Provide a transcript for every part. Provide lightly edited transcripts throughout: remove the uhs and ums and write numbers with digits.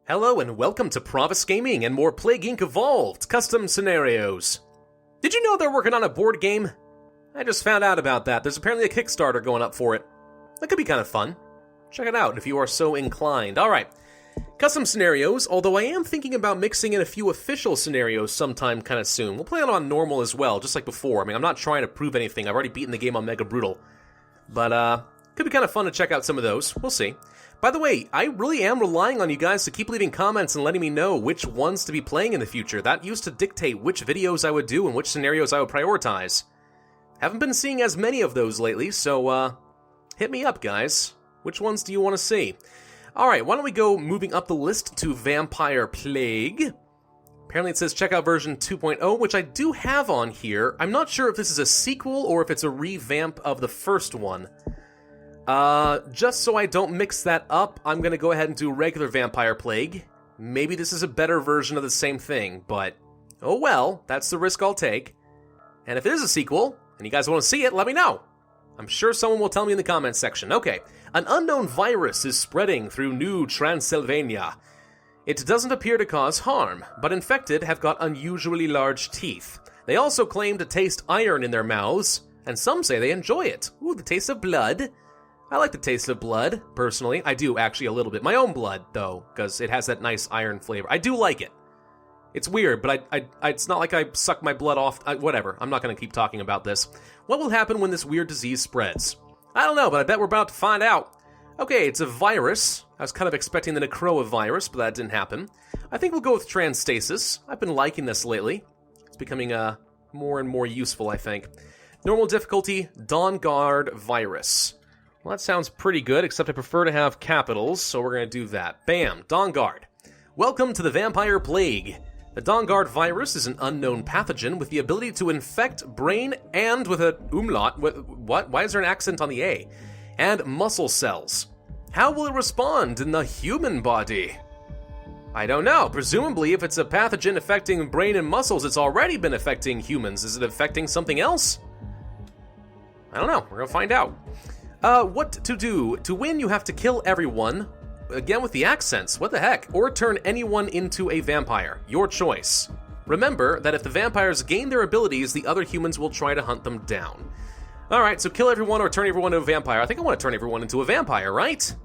Hello and welcome to Pravus Gaming and more Plague Inc. Evolved custom scenarios. Did you know they're working on a board game? I just found out about that. There's apparently a Kickstarter going up for it. That could be kind of fun. Check it out if you are so inclined. Alright, custom scenarios, although I am thinking about mixing in a few official scenarios sometime kind of soon. We'll play it on normal as well, just like before. I mean, I'm not trying to prove anything. I've already beaten the game on Mega Brutal. But, could be kind of fun to check out some of those. We'll see. By the way, I really am relying on you guys to keep leaving comments and letting me know which ones to be playing in the future. That used to dictate which videos I would do and which scenarios I would prioritize. Haven't been seeing as many of those lately, so hit me up, guys. Which ones do you want to see? Alright, why don't we go moving up the list to Vampire Plague. Apparently it says check out version 2.0, which I do have on here. I'm not sure if this is a sequel or if it's a revamp of the first one. Just so I don't mix that up, I'm gonna go ahead and do regular Vampire Plague. Maybe this is a better version of the same thing, but oh well, that's the risk I'll take. And if it is a sequel, and you guys want to see it, let me know. I'm sure someone will tell me in the comments section. Okay, an unknown virus is spreading through New Transylvania. It doesn't appear to cause harm, but infected have got unusually large teeth. They also claim to taste iron in their mouths, and some say they enjoy it. Ooh, the taste of blood. I like the taste of blood, personally. I do, actually, a little bit. My own blood, though, because it has that nice iron flavor. I do like it. It's weird, but it's not like I suck my blood off. Whatever, I'm not going to keep talking about this. What will happen when this weird disease spreads? I don't know, but I bet we're about to find out. Okay, it's a virus. I was kind of expecting the Necroa virus, but that didn't happen. I think we'll go with Transstasis. I've been liking this lately. It's becoming more and more useful, I think. Normal difficulty, Dawn Guard virus. Well, that sounds pretty good, except I prefer to have capitals, so we're going to do that. Bam, Dawn Guard. Welcome to the Vampire Plague. The Dawn Guard virus is an unknown pathogen with the ability to infect brain and with a umlaut. What? Why is there an accent on the A? And muscle cells. How will it respond in the human body? I don't know. Presumably, if it's a pathogen affecting brain and muscles, it's already been affecting humans. Is it affecting something else? I don't know. We're going to find out. What to do? To win, you have to kill everyone. Again with the accents, what the heck? Or turn anyone into a vampire. Your choice. Remember that if the vampires gain their abilities, the other humans will try to hunt them down. Alright, so kill everyone or turn everyone into a vampire. I think I want to turn everyone into a vampire, right?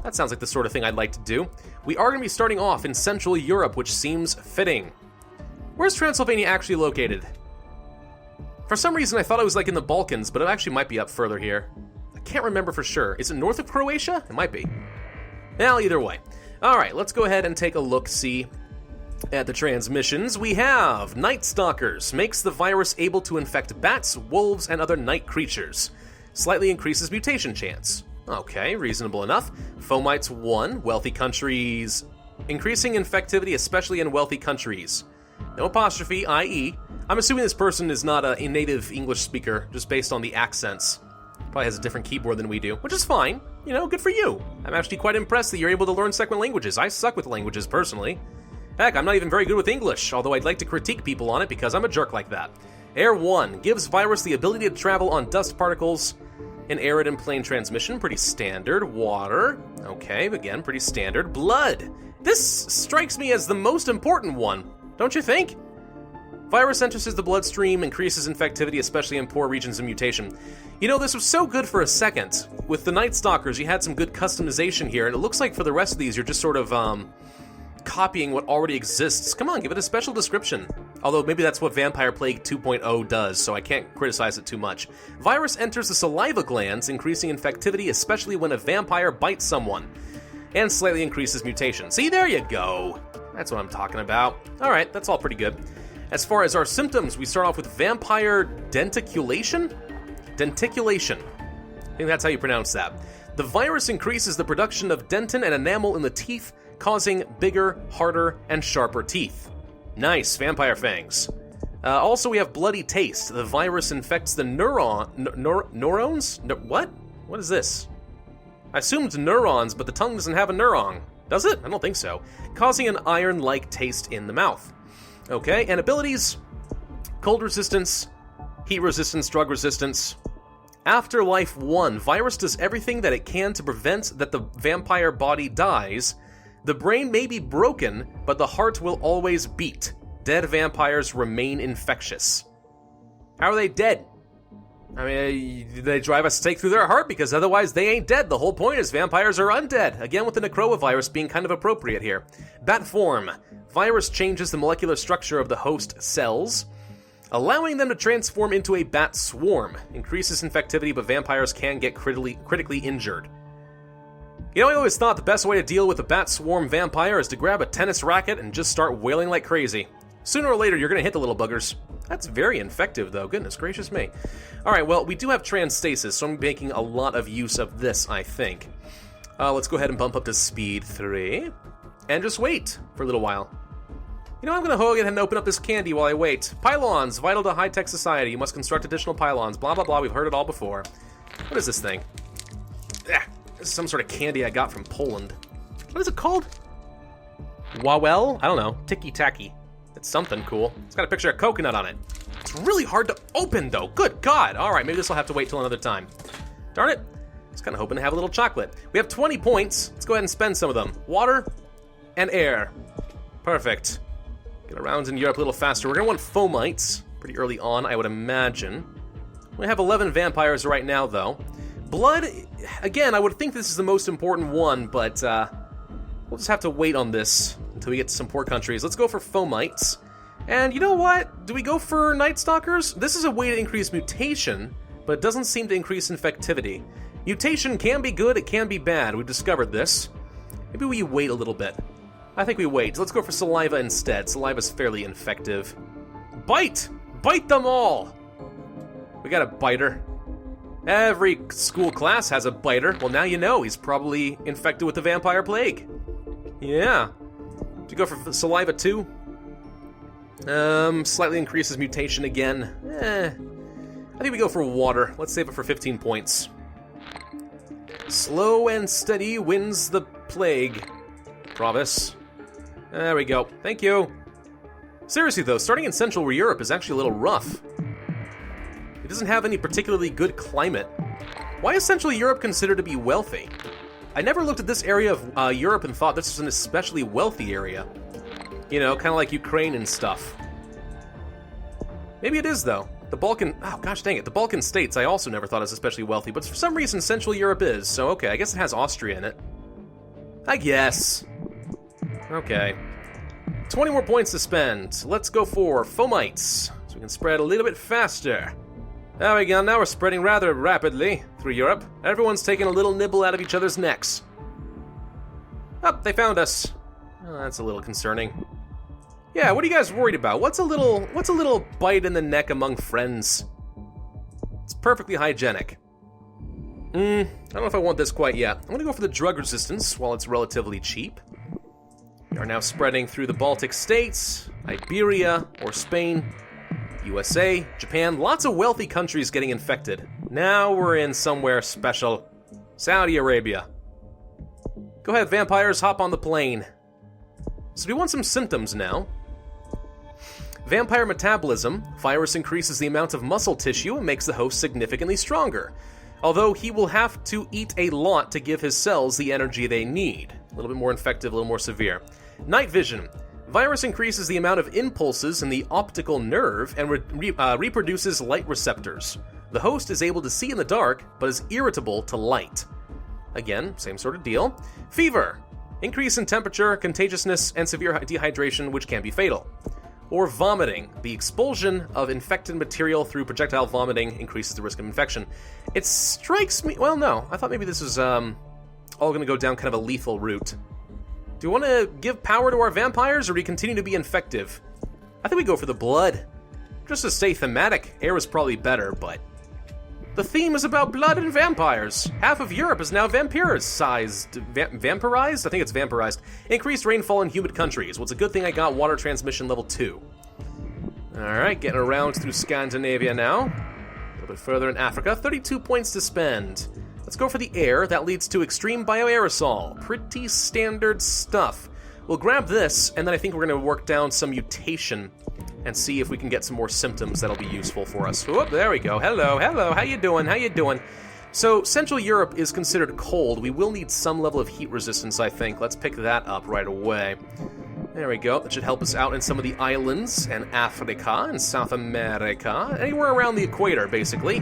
That sounds like the sort of thing I'd like to do. We are going to be starting off in Central Europe, which seems fitting. Where's Transylvania actually located? For some reason I thought it was like in the Balkans, but it actually might be up further here. Can't remember for sure. Is it north of Croatia? It might be. Well, either way. Alright, let's go ahead and take a look-see at the transmissions. We have Night Stalkers. Makes the virus able to infect bats, wolves, and other night creatures. Slightly increases mutation chance. Okay, reasonable enough. Fomites 1. Wealthy countries. Increasing infectivity, especially in wealthy countries. No apostrophe, i.e. I'm assuming this person is not a native English speaker, just based on the accents. Probably has a different keyboard than we do, which is fine. You know, good for you. I'm actually quite impressed that you're able to learn second languages. I suck with languages, personally. Heck, I'm not even very good with English, although I'd like to critique people on it because I'm a jerk like that. Air 1 gives virus the ability to travel on dust particles in arid and plane transmission. Pretty standard. Water. Okay, again, pretty standard. Blood. This strikes me as the most important one, don't you think? Virus enters the bloodstream, increases infectivity, especially in poor regions of mutation. You know, this was so good for a second. With the Night Stalkers, you had some good customization here, and it looks like for the rest of these, you're just sort of, copying what already exists. Come on, give it a special description. Although, maybe that's what Vampire Plague 2.0 does, so I can't criticize it too much. Virus enters the saliva glands, increasing infectivity, especially when a vampire bites someone. And slightly increases mutation. See, there you go. That's what I'm talking about. Alright, that's all pretty good. As far as our symptoms, we start off with vampire denticulation? Denticulation. I think that's how you pronounce that. The virus increases the production of dentin and enamel in the teeth, causing bigger, harder, and sharper teeth. Nice, vampire fangs. Also, we have bloody taste. The virus infects the neurons? What? What is this? I assumed neurons, but the tongue doesn't have a neuron. Does it? I don't think so. Causing an iron-like taste in the mouth. Okay, and abilities, cold resistance, heat resistance, drug resistance. Afterlife 1, virus does everything that it can to prevent that the vampire body dies, The brain may be broken, but the heart will always beat. Dead vampires remain infectious. How are they dead? I mean, they drive a stake through their heart because otherwise they ain't dead. The whole point is vampires are undead. Again, with the necrovirus being kind of appropriate here. Bat form. Virus changes the molecular structure of the host cells, allowing them to transform into a bat swarm. Increases infectivity, but vampires can get critically injured. You know, I always thought the best way to deal with a bat swarm vampire is to grab a tennis racket and just start wailing like crazy. Sooner or later, you're going to hit the little buggers. That's very effective, though. Goodness gracious me. All right, well, we do have transstasis, so I'm making a lot of use of this, I think. Let's go ahead and bump up to speed 3, and just wait for a little while. You know, I'm going to go ahead and open up this candy while I wait. Pylons, vital to high-tech society. You must construct additional pylons. Blah, blah, blah. We've heard it all before. What is this thing? This is some sort of candy I got from Poland. What is it called? Wawel? I don't know. Ticky-tacky. It's something cool. It's got a picture of coconut on it. It's really hard to open, though. Good God. All right, maybe this will have to wait till another time. Darn it. I was kind of hoping to have a little chocolate. We have 20 points. Let's go ahead and spend some of them. Water and air. Perfect. Get around in Europe a little faster. We're going to want fomites pretty early on, I would imagine. We have 11 vampires right now, though. Blood, again, I would think this is the most important one, but we'll just have to wait on this until we get to some poor countries. Let's go for fomites. And you know what? Do we go for Night Stalkers? This is a way to increase mutation, but it doesn't seem to increase infectivity. Mutation can be good, it can be bad. We've discovered this. Maybe we wait a little bit. I think we wait. Let's go for saliva instead. Saliva's fairly infective. Bite! Bite them all! We got a biter. Every school class has a biter. Well, now you know. He's probably infected with the vampire plague. Yeah. Do you go for saliva too? Slightly increases mutation again. I think we go for water. Let's save it for 15 points. Slow and steady wins the plague. Pravus. There we go. Thank you. Seriously though, starting in Central Europe is actually a little rough. It doesn't have any particularly good climate. Why is Central Europe considered to be wealthy? I never looked at this area of Europe and thought this was an especially wealthy area. You know, kind of like Ukraine and stuff. Maybe it is, though. The Balkan... Oh, gosh dang it. The Balkan states I also never thought was especially wealthy, but for some reason Central Europe is. So, okay, I guess it has Austria in it. I guess. Okay. 20 more points to spend. Let's go for fomites, so we can spread a little bit faster. There we go. Now we're spreading rather rapidly through Europe. Everyone's taking a little nibble out of each other's necks. Oh, they found us. Oh, that's a little concerning. Yeah, what are you guys worried about? What's a little bite in the neck among friends? It's perfectly hygienic. I don't know if I want this quite yet. I'm gonna go for the drug resistance while it's relatively cheap. We are now spreading through the Baltic states, Iberia or Spain, USA, Japan, lots of wealthy countries getting infected. Now we're in somewhere special. Saudi Arabia. Go ahead, vampires, hop on the plane. So we want some symptoms now. Vampire metabolism. Virus increases the amount of muscle tissue and makes the host significantly stronger. Although he will have to eat a lot to give his cells the energy they need. A little bit more infective, a little more severe. Night vision. Virus increases the amount of impulses in the optical nerve and reproduces light receptors. The host is able to see in the dark, but is irritable to light. Again, same sort of deal. Fever. Increase in temperature, contagiousness, and severe dehydration, which can be fatal. Or vomiting. The expulsion of infected material through projectile vomiting increases the risk of infection. It strikes me... Well, no. I thought maybe this was all going to go down kind of a lethal route. Do we want to give power to our vampires, or do we continue to be infective? I think we go for the blood. Just to stay thematic, air is probably better, but... The theme is about blood and vampires. Half of Europe is now vampirized. Vampirized? I think it's vampirized. Increased rainfall in humid countries. Well, it's a good thing I got water transmission level 2. Alright, getting around through Scandinavia now. A little bit further in Africa. 32 points to spend. Let's go for the air. That leads to extreme bioaerosol. Pretty standard stuff. We'll grab this, and then I think we're going to work down some mutation and see if we can get some more symptoms that'll be useful for us. Whoop, there we go. Hello, how you doing? So, Central Europe is considered cold. We will need some level of heat resistance, I think. Let's pick that up right away. There we go. That should help us out in some of the islands, and Africa, and South America. Anywhere around the equator, basically.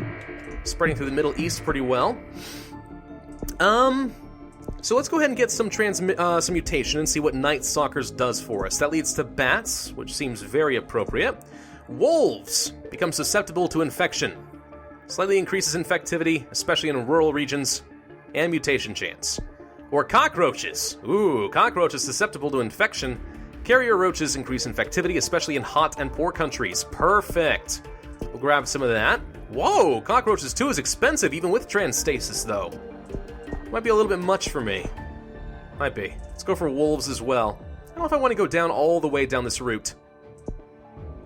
Spreading through the Middle East pretty well. So let's go ahead and get some mutation and see what Night Stalkers does for us. That leads to bats, which seems very appropriate. Wolves become susceptible to infection. Slightly increases infectivity, especially in rural regions, and mutation chance. Or cockroaches. Ooh, cockroaches susceptible to infection. Carrier roaches increase infectivity, especially in hot and poor countries. Perfect. We'll grab some of that. Whoa, cockroaches too is expensive, even with transstasis, though. Might be a little bit much for me. Might be. Let's go for wolves as well. I don't know if I want to go down all the way down this route.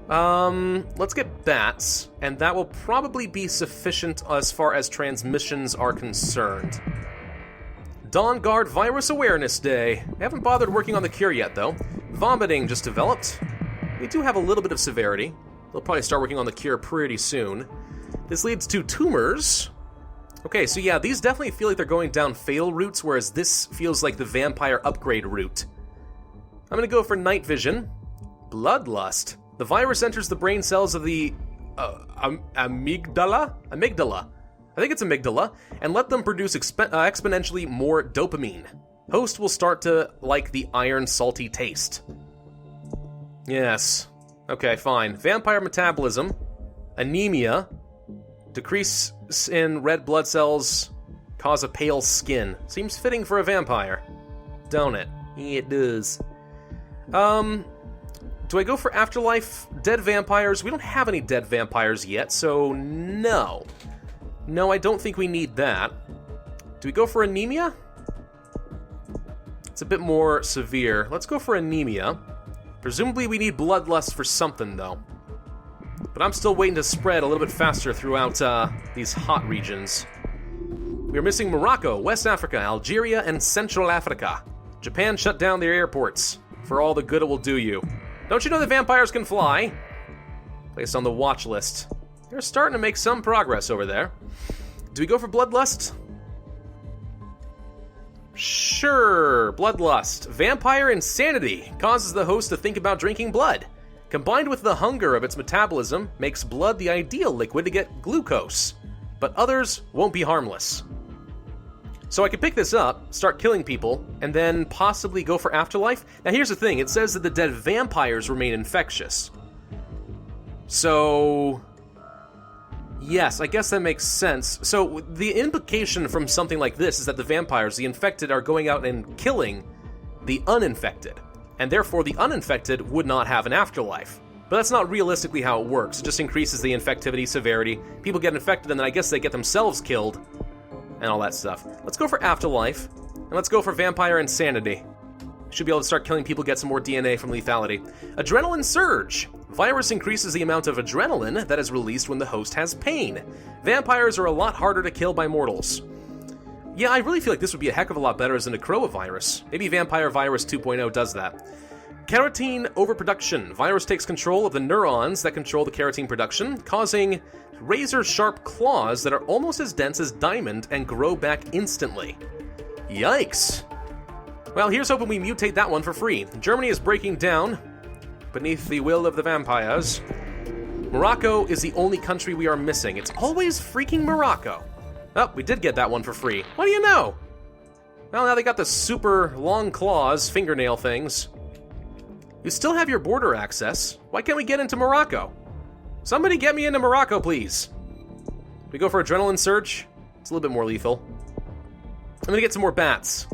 Let's get bats, and that will probably be sufficient as far as transmissions are concerned. Dawn Guard Virus Awareness Day. I haven't bothered working on the cure yet, though. Vomiting just developed. We do have a little bit of severity. They'll probably start working on the cure pretty soon. This leads to tumors. Okay, so yeah, these definitely feel like they're going down fatal routes, whereas this feels like the vampire upgrade route. I'm gonna go for night vision. Bloodlust. The virus enters the brain cells of the amygdala? I think it's amygdala, and let them produce exponentially more dopamine. Host will start to like the iron salty taste. Yes. Okay, fine. Vampire metabolism, anemia, decrease in red blood cells, cause a pale skin. Seems fitting for a vampire, don't it? Yeah, it does. Do I go for afterlife? Dead vampires? We don't have any dead vampires yet, so no. No, I don't think we need that. Do we go for anemia? It's a bit more severe. Let's go for anemia. Presumably we need bloodlust for something, though. But I'm still waiting to spread a little bit faster throughout these hot regions. We are missing Morocco, West Africa, Algeria, and Central Africa. Japan shut down their airports for all the good it will do you. Don't you know that vampires can fly? Placed on the watch list. They're starting to make some progress over there. Do we go for bloodlust? Sure, bloodlust. Vampire insanity causes the host to think about drinking blood. Combined with the hunger of its metabolism, makes blood the ideal liquid to get glucose. But others won't be harmless. So I could pick this up, start killing people, and then possibly go for afterlife. Now here's the thing, it says that the dead vampires remain infectious. So yes, I guess that makes sense. So the implication from something like this is that the vampires, the infected, are going out and killing the uninfected. And therefore the uninfected would not have an afterlife. But that's not realistically how it works. It just increases the infectivity, severity. People get infected and then I guess they get themselves killed. And all that stuff. Let's go for afterlife. And let's go for vampire insanity. Should be able to start killing people, get some more DNA from lethality. Adrenaline surge. Virus increases the amount of adrenaline that is released when the host has pain. Vampires are a lot harder to kill by mortals. Yeah, I really feel like this would be a heck of a lot better as a necrovirus. Maybe Vampire Virus 2.0 does that. Keratin overproduction. Virus takes control of the neurons that control the keratin production, causing razor-sharp claws that are almost as dense as diamond and grow back instantly. Yikes. Well, here's hoping we mutate that one for free. Germany is breaking down beneath the will of the vampires. Morocco is the only country we are missing. It's always freaking Morocco. Oh, we did get that one for free. What do you know? Well, now they got the super long claws, fingernail things. You still have your border access. Why can't we get into Morocco? Somebody get me into Morocco, please. We go for adrenaline surge. It's a little bit more lethal. I'm gonna get some more bats.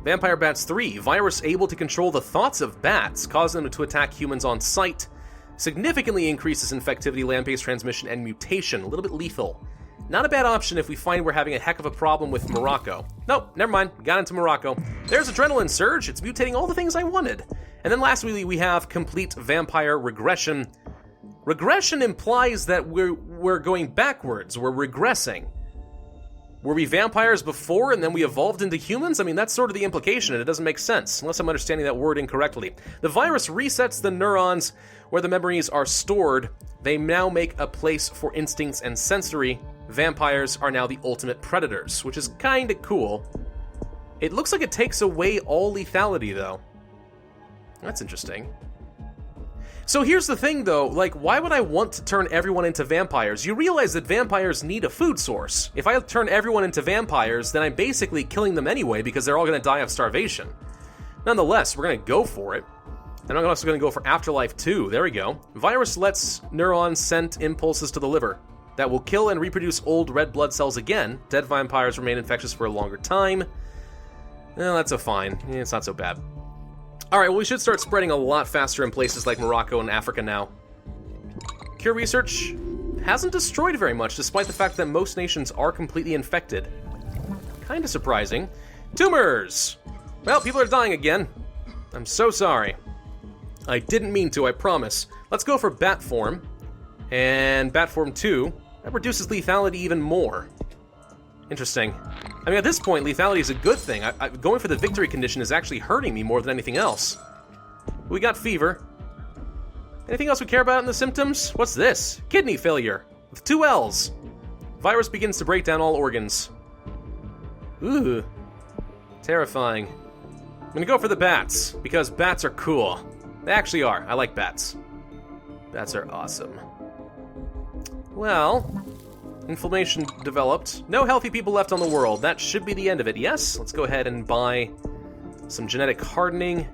Vampire Bats 3. Virus able to control the thoughts of bats, cause them to attack humans on sight. Significantly increases infectivity, land-based transmission, and mutation. A little bit lethal. Not a bad option if we find we're having a heck of a problem with Morocco. Nope, never mind. Got into Morocco. There's adrenaline surge. It's mutating all the things I wanted. And then lastly, we have complete vampire regression. Regression implies that we're going backwards. We're regressing. Were we vampires before and then we evolved into humans? I mean, that's sort of the implication, and it doesn't make sense, unless I'm understanding that word incorrectly. The virus resets the neurons where the memories are stored. They now make a place for instincts and sensory vampires are now the ultimate predators, which is kinda cool. It looks like it takes away all lethality, though. That's interesting. So here's the thing, though, like, why would I want to turn everyone into vampires? You realize that vampires need a food source. If I turn everyone into vampires, then I'm basically killing them anyway because they're all gonna die of starvation. Nonetheless, we're gonna go for it. And I'm also gonna go for Afterlife 2, there we go. Virus lets neurons send impulses to the liver that will kill and reproduce old red blood cells again. Dead vampires remain infectious for a longer time. Well, that's a fine. It's not so bad. Alright, well, we should start spreading a lot faster in places like Morocco and Africa now. Cure research hasn't destroyed very much, despite the fact that most nations are completely infected. Kinda surprising. Tumors! Well, people are dying again. I'm so sorry. I didn't mean to, I promise. Let's go for Bat Form. And Bat Form 2. That reduces lethality even more. Interesting. I mean, at this point, lethality is a good thing. Going for the victory condition is actually hurting me more than anything else. We got fever. Anything else we care about in the symptoms? What's this? Kidney failure. With 2 L's. Virus begins to break down all organs. Ooh. Terrifying. I'm gonna go for the bats, because bats are cool. They actually are. I like bats. Bats are awesome. Well... inflammation developed. No healthy people left on the world. That should be the end of it. Yes, let's go ahead and buy some genetic hardening,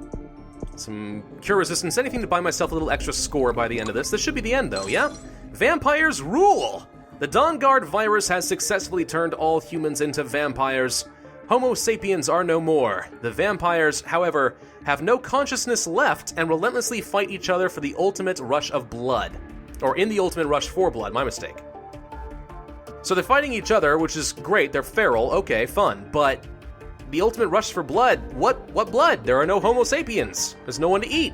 some cure resistance, anything to buy myself a little extra score by the end of this. This should be the end, though, yeah? Vampires rule! The Dawnguard virus has successfully turned all humans into vampires. Homo sapiens are no more. The vampires, however, have no consciousness left and relentlessly fight each other for the ultimate rush of blood. Or in the ultimate rush for blood, my mistake. So they're fighting each other, which is great. They're feral. Okay, fun. But the ultimate rush for blood, what blood? There are no Homo sapiens. There's no one to eat.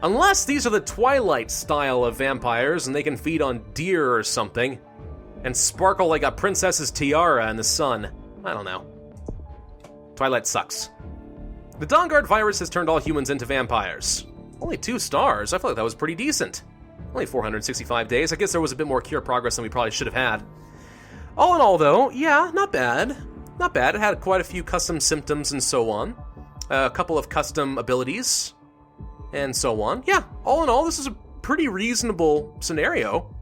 Unless these are the Twilight style of vampires and they can feed on deer or something and sparkle like a princess's tiara in the sun. I don't know. Twilight sucks. The Dawnguard virus has turned all humans into vampires. Only 2 stars. I feel like that was pretty decent. Only 465 days. I guess there was a bit more cure progress than we probably should have had. All in all, though, yeah, not bad. Not bad. It had quite a few custom symptoms and so on. A couple of custom abilities and so on. Yeah, all in all, this is a pretty reasonable scenario.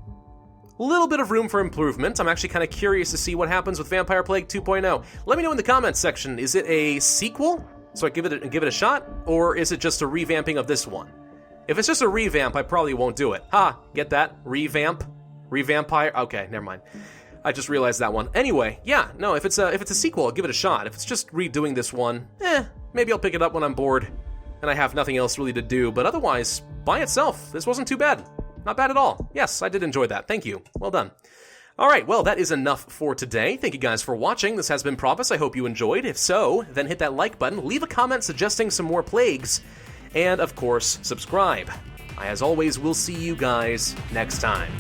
A little bit of room for improvement. I'm actually kind of curious to see what happens with Vampire Plague 2.0. Let me know in the comments section. Is it a sequel? So I give it a shot? Or is it just a revamping of this one? If it's just a revamp, I probably won't do it. Ha! Get that? Revamp? Revampire? Okay, never mind. I just realized that one. Anyway, yeah, no, if it's a sequel, I'll give it a shot. If it's just redoing this one, maybe I'll pick it up when I'm bored and I have nothing else really to do. But otherwise, by itself, this wasn't too bad. Not bad at all. Yes, I did enjoy that. Thank you. Well done. All right, well, that is enough for today. Thank you guys for watching. This has been Pravus. I hope you enjoyed. If so, then hit that like button, leave a comment suggesting some more plagues, and of course, subscribe. As always, we'll see you guys next time.